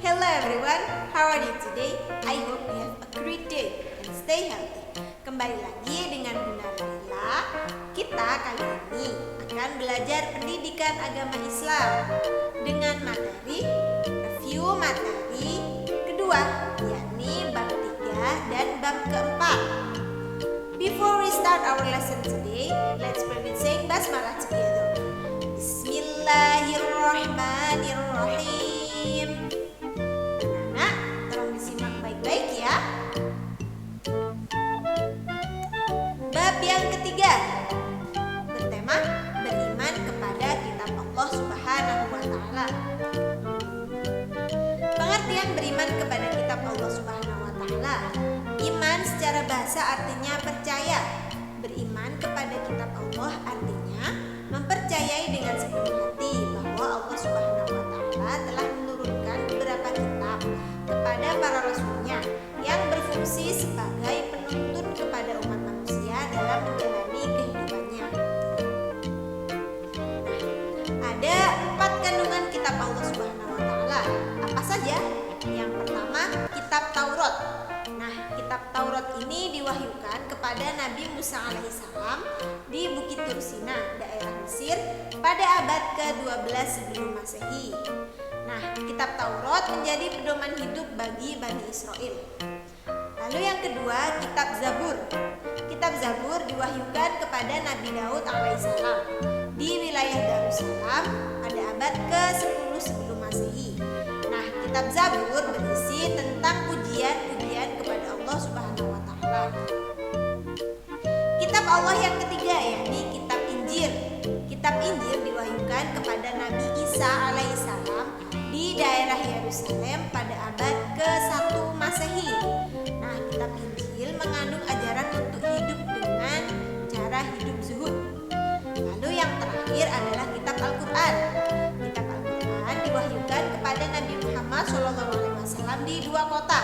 Hello everyone, how are you today? I hope you have a great day and stay healthy. Kembali lagi dengan Bunda Laila. Kita kali ini akan belajar pendidikan agama Islam dengan materi review materi kedua, yakni bab 3 dan bab keempat. Before we start our lesson today, let's pray with saying basmalah together. Bismillahirrahmanirrahim. Anak-anak, tolong disimak baik-baik ya. Bab yang ketiga bertema beriman kepada kitab Allah Subhanahu wa taala. Pengertian beriman kepada kitab Allah Subhanahu wa taala. Iman secara bahasa artinya percaya. Beriman kepada kitab Allah artinya mempercayai dengan sepenuh hati bahwa Allah Subhanahu wa taala telah menurunkan beberapa kitab kepada para rasulnya yang berfungsi sebagai penuntun kepada umat manusia dalam menjalani kehidupannya. Ada 4 kandungan kitab Allah Subhanahu wa taala. Apa saja? Yang pertama, kitab Taurat. Kitab Taurat ini diwahyukan kepada Nabi Musa alaihissalam di Bukit Tursina, daerah Mesir, pada abad ke-12 sebelum Masehi. Kitab Taurat menjadi pedoman hidup bagi Bani Israel. Lalu yang kedua, kitab Zabur. Kitab Zabur diwahyukan kepada Nabi Daud alaihissalam di wilayah Darussalam pada abad ke-10 sebelum Masehi. Kitab Zabur berisi tentang pujian-pujian kepada Allah Subhanahu wa taala. Kitab Allah yang ketiga yakni kitab Injil. Kitab Injil diwahyukan kepada Nabi Isa alaihissalam di daerah Yerusalem pada abad ke-1 Masehi. Kitab Injil mengandung ajaran untuk hidup dengan cara hidup zuhud. Lalu yang terakhir adalah kitab Al-Qur'an. Kitab Al-Qur'an diwahyukan kepada Nabi Muhammad SAW di 2 kota,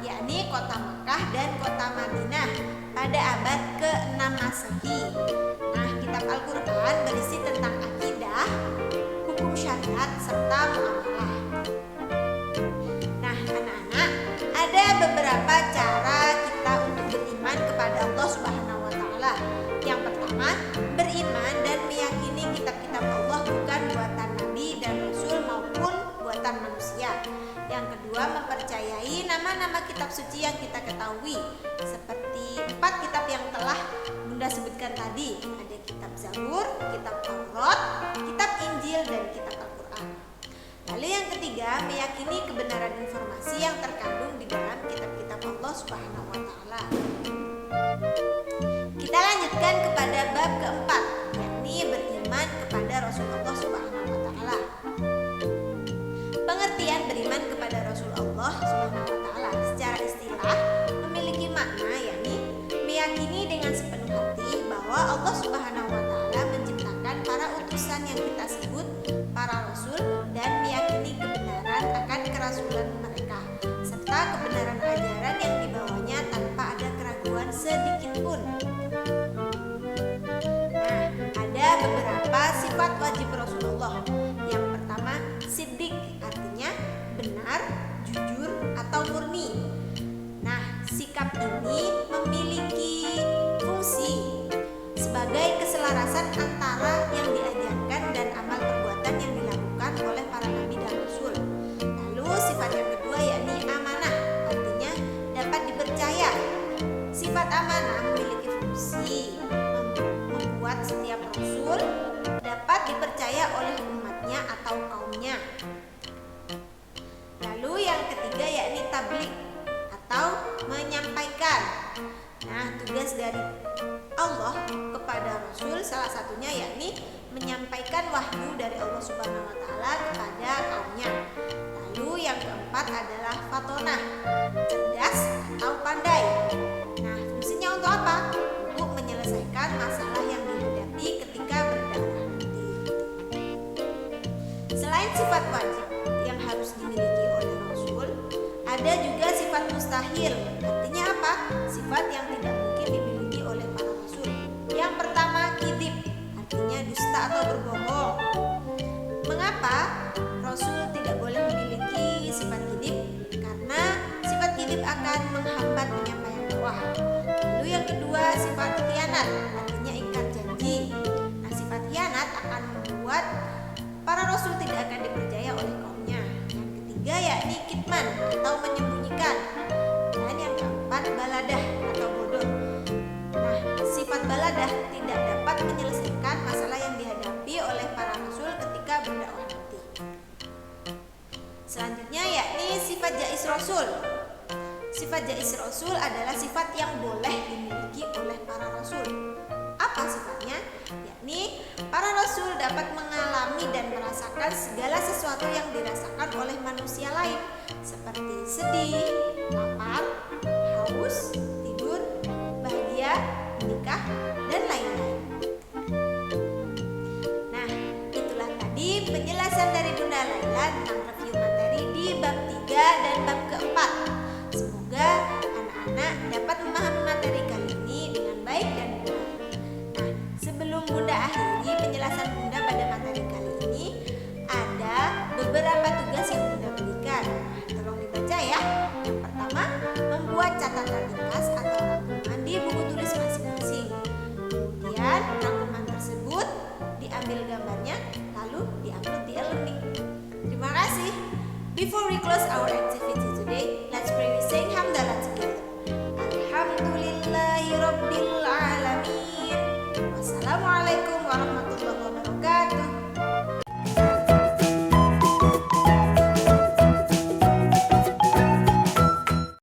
yakni kota Mekah dan kota Madinah pada abad ke-6 Masehi. Kitab Al-Qur'an berisi tentang akidah, hukum syariat, serta muamalah. Anak-anak, ada beberapa cara kita untuk beriman kepada Allah Subhanahu wa taala. Yang pertama, beriman dan meyakini kitab-kitab Allah bukan buatan nabi dan rasul maupun buatan manusia. Yang kedua, mempercayai nama-nama kitab suci yang kita ketahui, seperti 4 kitab yang telah Bunda sebutkan tadi. Ada kitab Zabur, kitab Taurat, kitab Injil, dan kitab Al-Qur'an. Lalu yang ketiga, meyakini kebenaran informasi yang terkandung di dalam kitab-kitab Allah Subhanahu wa taala. Kita lanjutkan kepada bab keempat, yakni beriman kepada Rasulullah Subhanahu wa taala. Pengertian beriman kepada Rasulullah Subhanahu wa taala secara istilah memiliki makna yakni meyakini dengan sepenuh hati bahwa Allah Subhanahu wa taala menciptakan para utusan yang kita sebut para rasul dan meyakini kebenaran akan kerasulan mereka serta kebenaran ajaran yang dibawanya tanpa ada keraguan sedikit pun. Ada beberapa sifat wajib Rasulullah. Yang pertama, siddiq, artinya benar, jujur, atau murni. Sikap ini memiliki fungsi sebagai keselarasan antara yang diajarkan dan amal perbuatan yang dilakukan oleh para nabi dan rasul. Lalu sifat yang kedua yakni amanah, artinya dapat dipercaya. Sifat amanah memiliki fungsi membuat setiap rasul dapat dipercaya oleh umatnya atau kaumnya. Lalu yang ketiga yakni tabligh atau menyampaikan. Tugas dari Allah kepada Rasul salah satunya yakni menyampaikan wahyu dari Allah Subhanahu wa taala kepada kaumnya. Lalu yang keempat adalah fatonah, cerdas atau pandai. Fungsinya untuk apa? Untuk menyelesaikan masalah yang dihadapi ketika berdakwah nanti. Selain sifat wajib yang harus dimiliki oleh Rasul, ada juga sifat mustahil. Artinya apa? Sifat yang tidak mungkin dimiliki oleh para rasul. Yang pertama, kidib, artinya dusta atau berbohong. Mengapa Rasul tidak boleh memiliki sifat kidib? akan menghambat penyampaian dakwah. Lalu yang kedua, sifat khianat, artinya ingkar janji. Nah, sifat khianat akan membuat para rasul tidak akan dipercaya oleh kaumnya. Yang ketiga yakni kitman atau menyembunyikan. Dan yang keempat, baladah atau bodoh. Nah, sifat baladah tidak dapat menyelesaikan masalah yang dihadapi oleh para rasul ketika berdakwah nanti. Selanjutnya yakni sifat jais rasul. Sifat jais rasul adalah sifat yang boleh dimiliki oleh para rasul. Apa sifatnya? Yakni para rasul dapat mengalami dan merasakan segala sesuatu yang dirasakan oleh manusia lain, seperti sedih, lapar, haus, tidur, bahagia, menikah, dan lain-lain. Nah, itulah tadi penjelasan dari Bunda Laila tentang review materi di bab 3 dan bab keempat. Semoga anak-anak dapat memahami materi kali ini dengan baik dan benar. Nah, sebelum Bunda akhiri penjelasan Bunda pada materi kali ini, ada beberapa tugas yang Bunda berikan. Nah, tolong dibaca ya. Yang pertama, membuat catatan ringkas atau rangkuman di buku tulis masing-masing. Kemudian rangkuman tersebut diambil gambarnya lalu diupload di e-learning. Terima kasih. Before we close our activity,